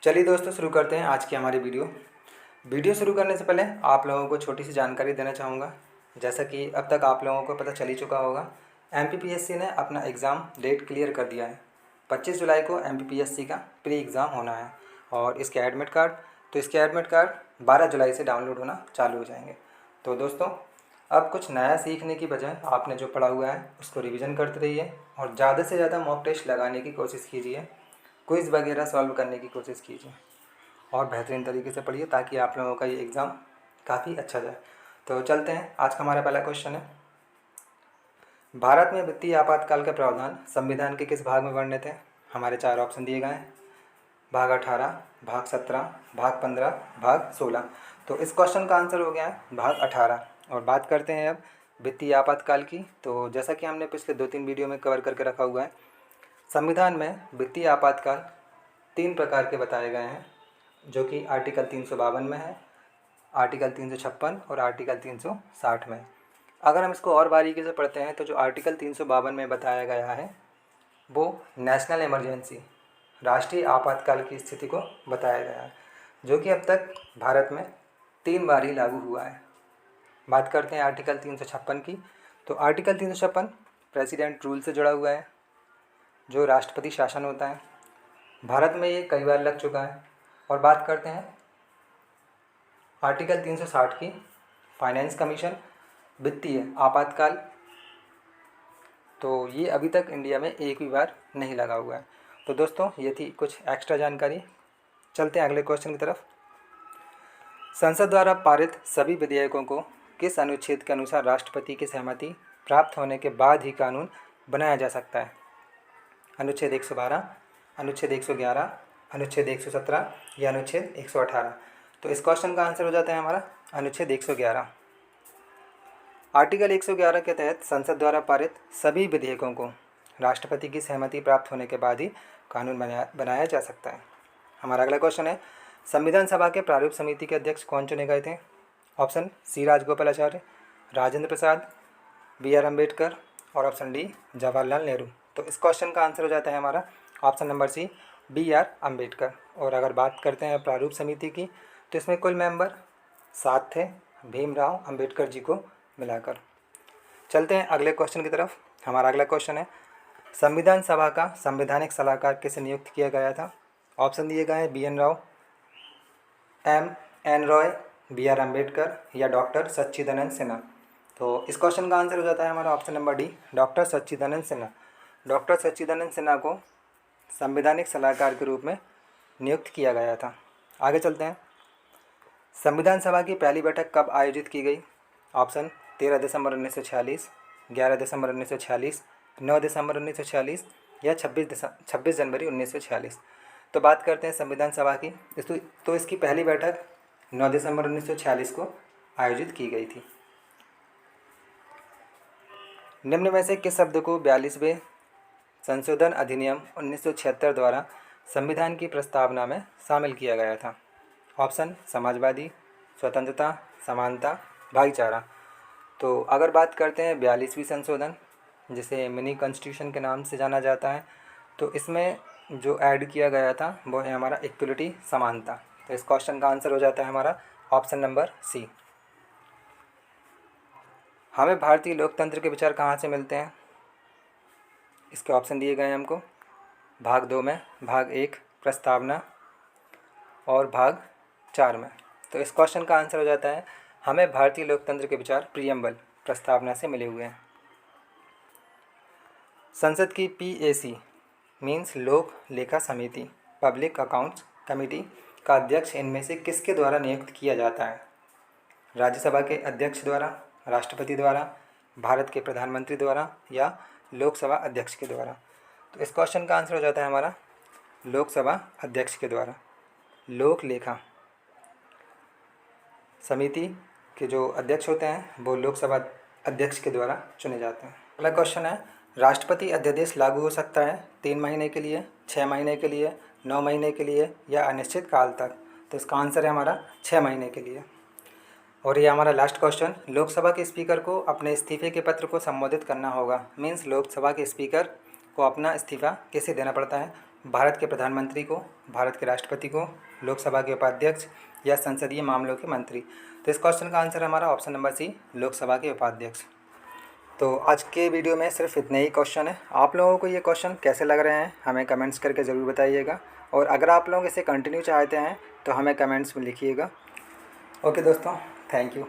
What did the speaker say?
चलिए दोस्तों, शुरू करते हैं आज की हमारी वीडियो शुरू करने से पहले आप लोगों को छोटी सी जानकारी देना चाहूँगा। जैसा कि अब तक आप लोगों को पता चल ही चुका होगा, एमपीपीएससी ने अपना एग्ज़ाम डेट क्लियर कर दिया है। 25 जुलाई को एमपीपीएससी का प्री एग्ज़ाम होना है और इसके एडमिट कार्ड 12 जुलाई से डाउनलोड होना चालू हो जाएंगे। तो दोस्तों, अब कुछ नया सीखने की बजाय आपने जो पढ़ा हुआ है उसको रिवीजन करते रहिए और ज़्यादा से ज़्यादा मॉक टेस्ट लगाने की कोशिश कीजिए, क्विज़ वगैरह सॉल्व करने की कोशिश कीजिए और बेहतरीन तरीके से पढ़िए ताकि आप लोगों का ये एग्ज़ाम काफ़ी अच्छा जाए। तो चलते हैं, आज का हमारा पहला क्वेश्चन है, भारत में वित्तीय आपातकाल के प्रावधान संविधान के किस भाग में वर्णित है? हमारे 4 ऑप्शन दिए गए हैं, भाग 18, भाग 17, भाग 15, भाग 16। तो इस क्वेश्चन का आंसर हो गया है भाग 18। और बात करते हैं अब वित्तीय आपातकाल की। तो जैसा कि हमने पिछले 2-3 वीडियो में कवर करके रखा हुआ है, संविधान में वित्तीय आपातकाल 3 प्रकार के बताए गए हैं, जो कि आर्टिकल 352 में है, आर्टिकल 356 और आर्टिकल 360 में। अगर हम इसको और बारीकी से पढ़ते हैं तो जो आर्टिकल 352 में बताया गया है वो नेशनल इमरजेंसी, राष्ट्रीय आपातकाल की स्थिति को बताया गया है, जो कि अब तक भारत में 3 बार ही लागू हुआ है। बात करते हैं आर्टिकल 356 की। तो आर्टिकल 356 प्रेसिडेंट रूल से जुड़ा हुआ है, जो राष्ट्रपति शासन होता है। भारत में ये कई बार लग चुका है। और बात करते हैं आर्टिकल 360 की, फाइनेंस कमीशन, वित्तीय आपातकाल। तो ये अभी तक इंडिया में एक भी बार नहीं लगा हुआ है। तो दोस्तों, ये थी कुछ एक्स्ट्रा जानकारी। चलते हैं अगले क्वेश्चन की तरफ। संसद द्वारा पारित सभी विधेयकों को किस अनुच्छेद के अनुसार राष्ट्रपति की सहमति प्राप्त होने के बाद ही कानून बनाया जा सकता है? अनुच्छेद 112, अनुच्छेद 111, अनुच्छेद 117 या अनुच्छेद 118। तो इस क्वेश्चन का आंसर हो जाता है हमारा अनुच्छेद 111। आर्टिकल 111 के तहत संसद द्वारा पारित सभी विधेयकों को राष्ट्रपति की सहमति प्राप्त होने के बाद ही कानून बनाया जा सकता है। हमारा अगला क्वेश्चन है, संविधान सभा के प्रारूप समिति के अध्यक्ष कौन चुने गए थे? Option C Rajagopalachari, Rajendra Prasad, BR Ambedkar और ऑप्शन डी जवाहरलाल नेहरू। तो इस क्वेश्चन का आंसर हो जाता है हमारा option number C BR Ambedkar. और अगर बात करते हैं प्रारूप समिति की, तो इसमें कुल मेंबर 7 थे, भीमराव अम्बेडकर जी को मिलाकर। चलते हैं अगले क्वेश्चन की तरफ। हमारा अगला क्वेश्चन है, संविधान सभा का संवैधानिक सलाहकार किसे नियुक्त किया गया था? ऑप्शन दिए गए हैं BN Rao, MN Roy, BR Ambedkar या डॉक्टर सच्चिदानंद सिन्हा। तो इस क्वेश्चन का आंसर हो जाता है हमारा ऑप्शन नंबर डी, डॉक्टर सच्चिदानंद सिन्हा। डॉक्टर सच्चिदानंद सिन्हा को संवैधानिक सलाहकार के रूप में नियुक्त किया गया था। आगे चलते हैं, संविधान सभा की पहली बैठक कब आयोजित की गई? ऑप्शन 13 दिसंबर 1946, 11 दिसंबर 1946, 9 दिसंबर 1946 या 26 जनवरी 1946। तो बात करते हैं संविधान सभा की। तो इसकी पहली बैठक 9 दिसंबर 1946 को आयोजित की गई थी। निम्न में से किस शब्द को 42वें संशोधन अधिनियम 1976 द्वारा संविधान की प्रस्तावना में शामिल किया गया था? ऑप्शन समाजवादी, स्वतंत्रता, समानता, भाईचारा। तो अगर बात करते हैं 42वीं संशोधन, जिसे मिनी कॉन्स्टिट्यूशन के नाम से जाना जाता है, तो इसमें जो ऐड किया गया था वो है हमारा इक्वलिटी, समानता। तो इस क्वेश्चन का आंसर हो जाता है हमारा ऑप्शन नंबर सी। हमें भारतीय लोकतंत्र के विचार कहाँ से मिलते हैं? इसके ऑप्शन दिए गए हैं हमको भाग 2 में, भाग 1 प्रस्तावना और भाग 4 में। तो इस क्वेश्चन का आंसर हो जाता है हमें भारतीय लोकतंत्र के विचार प्रियम्बल, प्रस्तावना से मिले हुए हैं। संसद की PAC मीन्स लोक लेखा समिति, पब्लिक अकाउंट्स कमेटी का अध्यक्ष इनमें से किसके द्वारा नियुक्त किया जाता है? राज्यसभा के अध्यक्ष द्वारा, राष्ट्रपति द्वारा, भारत के प्रधानमंत्री द्वारा या लोकसभा अध्यक्ष के द्वारा? तो इस क्वेश्चन का आंसर हो जाता है हमारा लोकसभा अध्यक्ष के द्वारा। लोक लेखा समिति के जो अध्यक्ष होते हैं वो लोकसभा अध्यक्ष के द्वारा चुने जाते हैं। अगला क्वेश्चन है, राष्ट्रपति अध्यादेश लागू हो सकता है 3 महीने के लिए, 6 महीने के लिए, 9 महीने के लिए या अनिश्चित काल तक? तो इसका आंसर है हमारा 6 महीने के लिए। और ये हमारा लास्ट क्वेश्चन, लोकसभा के स्पीकर को अपने इस्तीफे के पत्र को संबोधित करना होगा। मीन्स लोकसभा के स्पीकर को अपना इस्तीफ़ा कैसे देना पड़ता है भारत के प्रधानमंत्री को, भारत के राष्ट्रपति को, लोकसभा के उपाध्यक्ष या संसदीय मामलों के मंत्री। तो इस क्वेश्चन का आंसर हमारा ऑप्शन नंबर सी, लोकसभा के उपाध्यक्ष। तो आज के वीडियो में सिर्फ इतने ही क्वेश्चन है। आप लोगों को ये क्वेश्चन कैसे लग रहे हैं हमें कमेंट्स करके ज़रूर बताइएगा, और अगर आप लोग इसे कंटिन्यू चाहते हैं तो हमें कमेंट्स में लिखिएगा। ओके दोस्तों, थैंक यू।